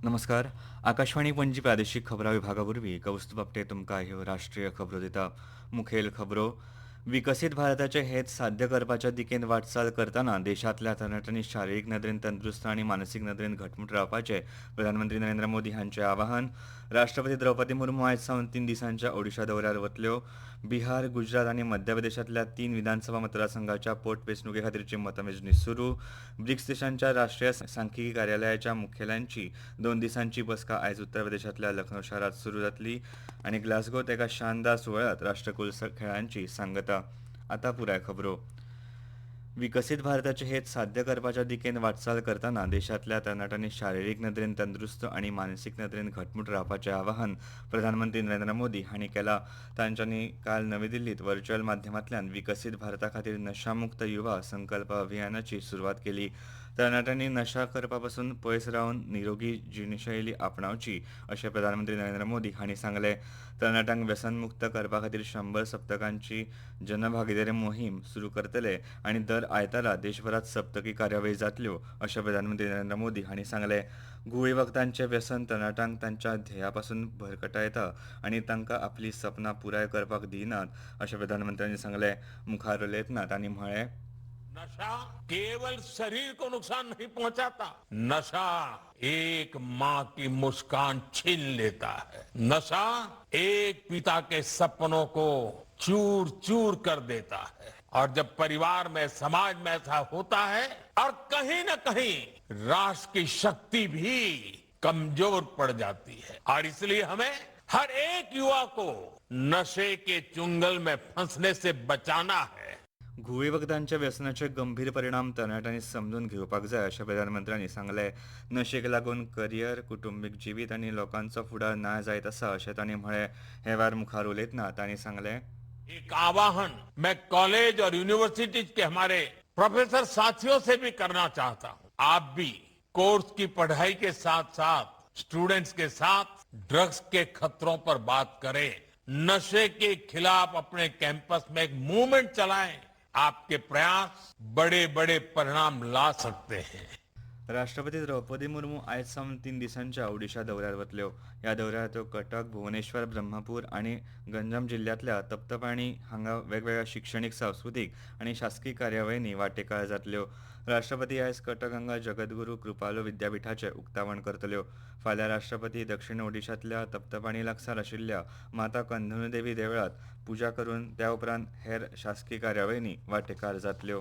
नमस्कार. आकाशवाणी पणजी प्रादेशीक खबरां विभागावरवीं कौस्तुभ आपटे तुमकां ह्यो राष्ट्रीय खबरो दिता. मुखेल खबरो. विकसीत भारताचे हेत साध्य करपाच्या दिकेन वाटचाल करतना देशांतल्या तरणाट्यांनी शारिरीक नदरेन तंदुरुस्त आनी मानसीक नदरेन घटमूट रावपाचें प्रधानमंत्री नरेंद्र मोदी हांचें आवाहन. राष्ट्रपती द्रौपदी मुर्मू आयज सावन 3 दिसांच्या ओडिशा दौऱ्यार वतल्यो. बिहार, गुजरात आनी मध्य प्रदेशांतल्या 3 विधानसभा मतदारसंघाच्या पोटवेंचणुके खातीरची मतमेजणी सुरू. ब्रिक्स देशांच्या राष्ट्रीय सांख्यिकी कार्यालयाच्या मुखेल्यांची 2 दिसांची बसका आयज उत्तर प्रदेशांतल्या लखनौ शारांत सुरू जातली आनी ग्लासगोत एका शानदार सुवाळ्यात राष्ट्रकुल खेळांची सांगता. आतां पुराय खबरो. विकसीत भारताचे हेत साध्य करपाच्या दिकेन वाटचाल करतना देशांतल्या तरणाट्यांनी शारिरीक नदरेन तंदुरुस्त आनी मानसीक नदरेन घटमूट रावपाचें आवाहन प्रधानमंत्री नरेंद्र मोदी हांणी केलां. तांच्यांनी काल नवी दिल्लींत व्हर्च्युअल माध्यमांतल्यान विकसीत भारता खातीर नशामुक्त युवा संकल्प अभियानाची सुरवात केली. तरणाट्यांनी नशा करपा पसून पयस रावन निरोगी जिणशैली आपणावची अशें प्रधानमंत्री नरेंद्र मोदी हांणी सांगलें. तरणाट्यांक व्यसनमुक्त करपा खातीर 100 सप्तकांची जनभागीदारी मोहीम सुरू करतले आनी दर आयतारा देशभरात सप्तकी कार्यावळी जातल्यो अशें प्रधानमंत्री नरेंद्र मोदी हांणी सांगलें. घुंवळे वखदांचें व्यसन तरणाट्यांक तांच्या ध्येया पासून भरकटायता आनी तांकां आपली सपनां पुराय करपाक दिनात अशें प्रधानमंत्र्यांनी सांगलें. मुखार उलयतना तांणी म्हळें, नशा केवल शरीर को नुकसान नहीं पहुंचाता, नशा एक माँ की मुस्कान छीन लेता है, नशा एक पिता के सपनों को चूर चूर कर देता है और जब परिवार में समाज में ऐसा होता है और कहीं न कहीं राष्ट्र की शक्ति भी कमजोर पड़ जाती है और इसलिए हमें हर एक युवा को नशे के चुंगल में फंसने से बचाना है. घुंवळे वखदांच्या व्यसनाचे गंभीर परिणाम तरणाट्यांनी समजून घेवपाक जाय अशें प्रधानमंत्र्यांनी सांगलें. नशेक लागून करियर, कुटुंबीक जिवीत आनी लोकांचो फुडार ना जायत आसा अशें तांणी म्हळें. हे वेळार मुखार उलयतना तांणी सांगलें, एक आवाहन मैं कॉलेज और यूनिवर्सिटीज के हमारे प्रोफेसर साथियों से भी करना चाहता हूं. आप भी कोर्स की पढ़ाई के साथ साथ स्टूडेंट्स के साथ ड्रग्स के खतरों पर बात करें, नशे के खिलाफ अपने कैंपस में एक मूवमेंट चलाएं. आपके प्रयास बड़े बड़े परिणाम ला सकते हैं. राष्ट्रपती द्रौपदी मुर्मू आयज सावन 3 दिसांच्या ओडिशा दौऱ्यार वतल्यो. ह्या दौऱ्यार त्यो कटक, भुवनेश्वर, ब्रह्मपूर आनी गंजाम जिल्ल्यांतल्या तप्तपाणी हांगा वेगवेगळ्या शिक्षणीक, सांस्कृतीक आनी शासकीय कार्यावळींनी वांटेकार जातल्यो. राष्ट्रपती आयज कटक हांगा जगद्गुरू कृपालू विद्यापिठाचें उक्तावण करतल्यो. फाल्यां राष्ट्रपती दक्षिण ओडिशांतल्या तप्तपाणी लागसार आशिल्ल्या माता कंदनूदेवी देवळांत पुजा करून त्या उपरांत हेर शासकीय कार्यावळींनी वांटेकार जातल्यो.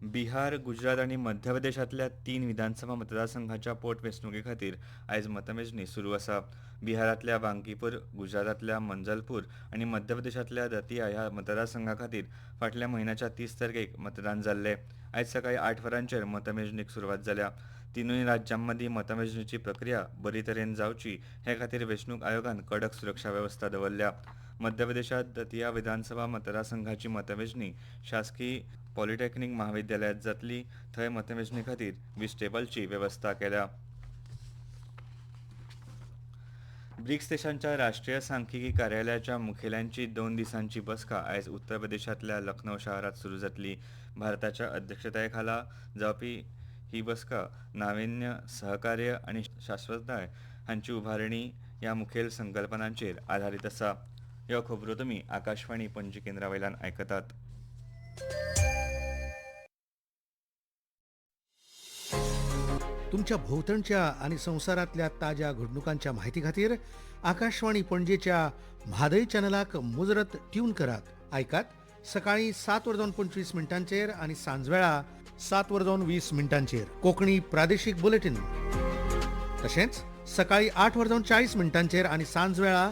बिहार, गुजरात आनी मध्य प्रदेशांतल्या 3 विधानसभा मतदारसंघाच्या पोटवेंचणुके खातीर आयज मतमेजणी सुरू आसा. बिहारांतल्या बांकीपूर, गुजरातांतल्या मंजलपूर आनी मध्य प्रदेशांतल्या दतिया ह्या मतदारसंघा खातीर फाटल्या म्हयन्याच्या 30 तारखेक मतदान जाल्लें. आयज सकाळीं 8 वरांचेर मतमेजणीक सुरवात जाल्या. तिनूय राज्यांमदीं मतमेजणीची प्रक्रिया बरे तरेन जावची हे खातीर वेंचणूक आयोगान कडक सुरक्षा वेवस्था दवरल्या. मध्य प्रदेशांत दतिया विधानसभा मतदारसंघाची मतमेजणी शासकीय पॉलिटेक्निक महाविद्यालयात जातली. थंय मतमेजणी खातीर 20 टेबलची वेवस्था केल्या. ब्रिक्स देशांच्या राष्ट्रीय सांख्यिकी कार्यालयाच्या मुखेल्यांची 2 दिसांची बसका आयज उत्तर प्रदेशांतल्या लखनौ शारांत सुरू जातली. भारताच्या अध्यक्षताये जावपी ही बसका नाविन्य, सहकार्य आनी शाश्वतताय हांची उभारणी ह्या मुखेल संकल्पनांचेर आदारीत आसा. ह्यो खबरो तुमी आकाशवाणी पणजी केंद्रावयल्यान आयकतात. तुमच्या भोवतणच्या आणि संवसारातल्या ताज्या घडणुकांच्या माहिती खातीर आकाशवाणी पणजेच्या म्हादय चॅनलाक मुजरत ट्यून करात. ऐकात सकाळी 7:25 आणि सांजवेळा 7:20 कोंकणी प्रादेशीक बुलेटिन. तशेंच सकाळी 8:40 आणि सांजवेळा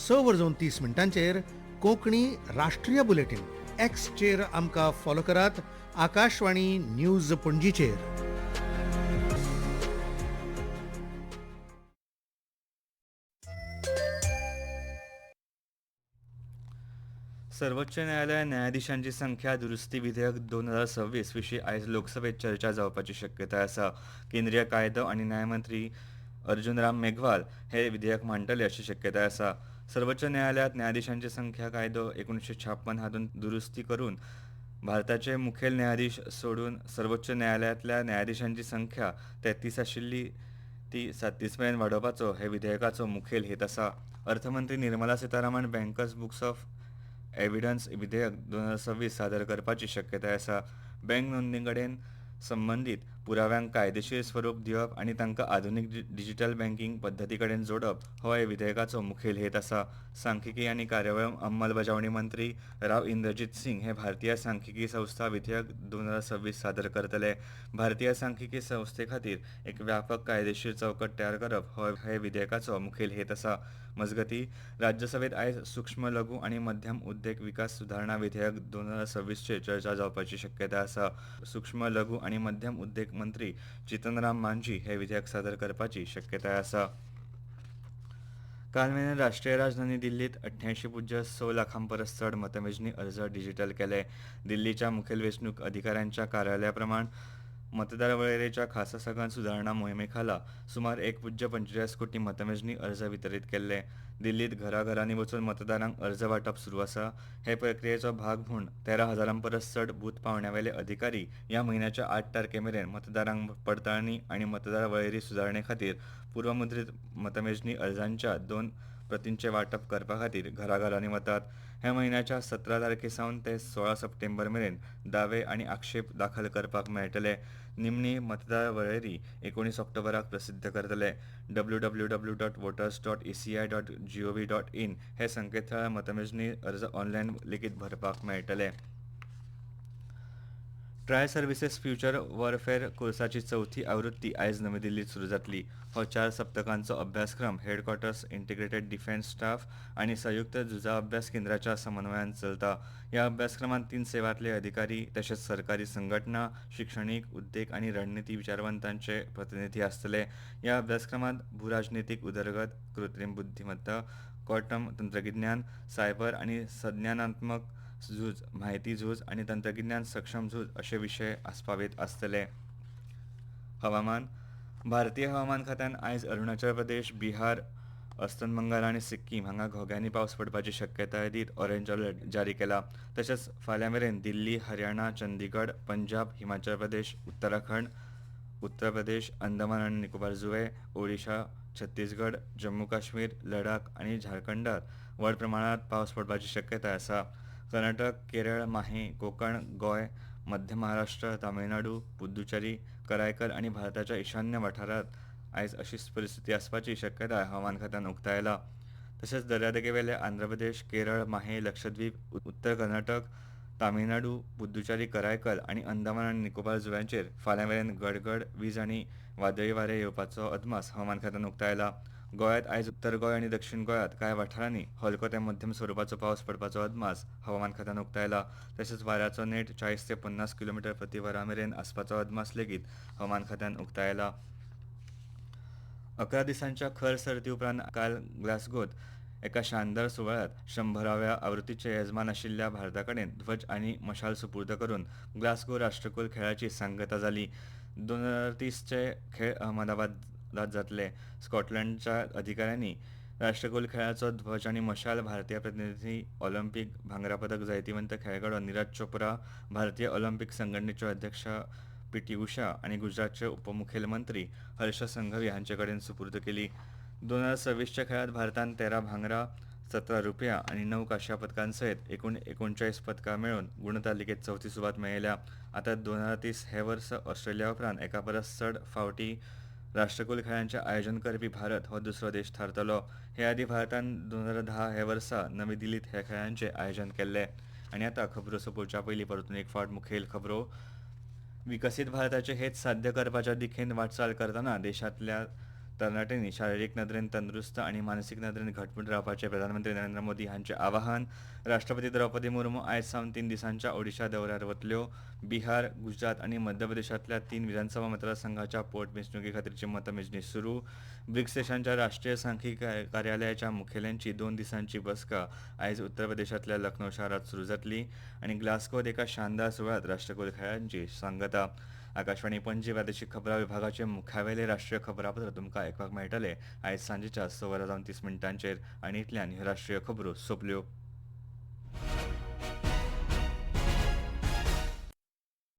6:30 कोंकणी राष्ट्रीय बुलेटिन. एक्सचेर आमकां फॉलो करात. आकाशवाणी न्यूज पणजीचेर. सर्वोच्च न्यायालयान न्यायाधीशांची संख्या दुरुस्ती विधेयक 2026 विशीं आयज लोकसभेत चर्चा जावपाची शक्यताय आसा. केंद्रीय कायदो आनी न्याय मंत्री अर्जुन राम मेघवाल हे विधेयक मांडटले अशी शक्यताय आसा. सर्वोच्च न्यायालयात न्यायाधीशांची संख्या कायदो 1956 हातून दुरुस्ती करून भारताचे मुखेल न्यायाधीश सोडून सर्वोच्च न्यायालयातल्या न्यायाधीशांची संख्या 33 आशिल्ली ती 37 मेरेन वाडोवपाचो हे विधेयकाचो मुखेल हेत आसा. अर्थमंत्री Nirmala Sitharaman bankers books of evidence विधेयक 2026 सादर करपाची शक्यताय आसा. बँक नोंदणी कडेन संबंदीत पुराव्यांक कायदेशीर स्वरूप दिवप आनी तांकां आधुनीक डिजिटल बँकिंग पद्दती कडेन जोडप हो ह्या विधेयकाचो मुखेल हेत आसा. सांख्यिकी आनी कार्यावळ अंमलबजावणी मंत्री राव इंद्रजीत सिंग हे भारतीय सांख्यिकी संस्था विधेयक 2026 सादर करतले. भारतीय सांख्यिकी संस्थे खातीर एक व्यापक कायदेशीर चौकट तयार करप हो हे विधेयकाचो मुखेल हेत आसा. मजगतीं राज्यसभेत आयज सूक्ष्म लघु आनी मध्यम उद्देग विकास सुदारणा विधेयक 2026 चेर चर्चा जावपाची शक्यताय आसा. सूक्ष्म लघु आनी मध्यम उद्देग मंत्री जितन राम मांझी हे विधेयक सादर करपाची शक्यताय आसा. काल मेरेन राष्ट्रीय राजधानी दिल्लीत 88.6 लाखां परस चड मतमेजणी अर्ज डिजिटल केले. दिल्लीच्या मुखेल वेंचणूक अधिकाऱ्यांच्या कार्यालया प्रमाण मतदार वळेरेच्या खासा सघन सुदारणा मोहिमे खाला सुमार 1.45 कोटी मतमेजणी अर्ज वितरीत केल्ले. दिल्लीत घराघरांनी वचून मतदारांक अर्ज वांटप सुरू आसा. हे प्रक्रियेचो भाग म्हूण 13,000 परस चड बूथ पावंड्यावेले अधिकारी ह्या म्हयन्याच्या 8 तारखे मेरेन मतदारांक पडताळणी आनी मतदार वळेरी सुदारणे खातीर पूर्वमुद्रीत मतमेजणी अर्जांच्या 2 प्रतींचें वांटप करपा खातीर घराघरांनी वतात. हे म्हयन्याच्या 17 तारखेसावन ते 16 सप्टेंबर मेरेन दावे आनी आक्षेप दाखल करपाक मेळटले. निमणी मतदार वळेरी 19 ऑक्टोबराक प्रसिद्ध करतले. www.voters.eci.gov.in हे संकेतथळार मतमेजणी अर्ज ऑनलायन लेगीत भरपाक मेळटले. ट्राय सर्व्हिसेस फ्युचर वॉरफेअर कोर्साची चवथी आवृत्ती आयज नवी दिल्लीत सुरू जातली. हो 4 सप्तकांचो अभ्यासक्रम हेडक्वॉर्टर्स इंटिग्रेटेड डिफेन्स स्टाफ आनी संयुक्त झुजा अभ्यास केंद्राच्या समन्वयान चलता. ह्या अभ्यासक्रमांत 3 सेवांतले अधिकारी तशेंच सरकारी संघटना, शिक्षणीक, उद्देग आनी रणनीती विचारवंतांचे प्रतिनिधी आसतले. ह्या अभ्यासक्रमांत भूराजनितीक उदरगत, कृत्रीम बुद्धिमत्ता, क्वांटम तंत्रगिन्यान, सायबर आनी संज्ञानात्मक झूज, म्हायती झूज आनी तंत्रगिन्यान सक्षम झूज अशे विशय आस्पावीत आसतले. हवामान. भारतीय हवामान खात्यान आयज अरुणाचल प्रदेश, बिहार, अस्तंत बंगाल आनी सिक्कीम हांगा घोग्यांनी पावस पडपाची शक्यताय दीत ऑरेंज अलर्ट जारी केला. तशेंच फाल्यां मेरेन दिल्ली, हरियाणा, चंदीगड, पंजाब, हिमाचल प्रदेश, उत्तराखंड, उत्तर प्रदेश, अंदमान आनी निकोबार जुंवे, ओडिशा, छत्तीसगड, जम्मू काश्मीर, लडाख आनी झारखंडात व्हड प्रमाणात पावस पडपाची शक्यताय आसा. कर्नाटक, केरळ, माहे, कोकण, गोंय, मध्य महाराष्ट्र, तामिळनाडू, पुद्दुचेरी, करायकल आनी भारताच्या ईशान्य वाठारांत आयज अशीच परिस्थिती आसपाची शक्यताय हवामान खात्यान उक्तायला. तशेंच दर्यादेगेवेले आंध्र प्रदेश, केरळ, माहे, लक्षद्वीप, उत्तर कर्नाटक, तामिळनाडू, पुद्दुचेरी, करायकल आनी अंदमान आनी निकोबार जुंव्यांचेर फाल्यां मेरेन गडगड, वीज आनी वादळी वारे येवपाचो अदमास हवामान खात्यान उक्तायला. गोंयांत आयज उत्तर गोंय आनी दक्षिण गोंयांत कांय वाठारांनी हलको ते मध्यम स्वरुपाचो पावस पडपाचो अदमास हवामान खात्यान उक्तायला. तशेंच वाऱ्याचो नेट 40 ते 50 किलोमीटर प्रति वरा मेरेन आसपाचो अदमास लेगीत हवामान खात्यान उक्तायला. 11 दिसांच्या खर सर्ती उपरांत काल ग्लासगोत एका शानदार सुवाळ्यात 100व्या आवृत्तीचे येजमान आशिल्ल्या भारताकडेन ध्वज आनी मशाल सुपूर्द करून ग्लासगो राष्ट्रकुल खेळाची सांगता जाली. 2030चे खेळ अहमदाबादात जातले. स्कॉटलंडच्या अधिकाऱ्यांनी राष्ट्रकुल खेळाचो ध्वज आनी मशाल भारतीय प्रतिनिधी, ऑलिंपिक भांगरा पदक जैतिवंत खेळगडो नीरज चोप्रा, भारतीय ऑलिंपिक संघटनेच्यो अध्यक्ष पी.टी. उषा आनी गुजरातचे उपमुखेलमंत्री हर्ष संघवी हांचे कडेन सुपूर्द केली. 2026च्या खेळांत भारतान 13 भांगरा, 17 रुपया आनी 9 कांस्य पदकांसयत एकूण 39 पदकां मेळोवन गुण तालिकेत चवथी सुवात मेळयल्या. आतां 2030 हे वर्स ऑस्ट्रेलिया उपरांत एका परस चड फावटी राष्ट्रकुल खेळांचें आयोजन करपी भारत हो दुसरो देश थारतलो. हे आदीं भारतान 2010 हे वर्सा नवी दिल्लीत ह्या खेळांचें आयोजन केल्लें. आनी आतां खबरो सोंपोवच्या पयलीं परतून एक फावट मुखेल खबरो. विकसीत भारताचे हेत साध्य करपाच्या दिकेन वाटचाल करतना देशांतल्या तरणाट्यांनी शारिरीक नदरेन तंदुरुस्त आनी मानसीक नदरेन घटमूट रावपाचें प्रधानमंत्री नरेंद्र मोदी हांचें आवाहन. राष्ट्रपती द्रौपदी मुर्मू आयज सावन 3 दिसांच्या ओडिशा दौऱ्यार वतल्यो. बिहार, गुजरात आनी मध्य प्रदेशांतल्या 3 विधानसभा मतदारसंघाच्या पोटवेंचणुके खातीरची मतमेजणी सुरू. ब्रिक्स देशांच्या राष्ट्रीय सांख्यिकी कार्यालयाच्या मुखेल्यांची 2 दिसांची बसका आयज उत्तर प्रदेशांतल्या लखनौ शारांत सुरू जातली. आनी ग्लासगोत एका शानदार सुवाळ्यात राष्ट्रकुल खेळांची सांगता. आकाशवाणी पणजी प्रादेशीक खबरां विभागाचे मुख्यावेले राष्ट्रीय खबरापत्र तुमकां आयकपाक मेळटले आयज सांजेच्या 6:30 आनी इतल्यान ह्यो राष्ट्रीय खबरो सोंपल्यो.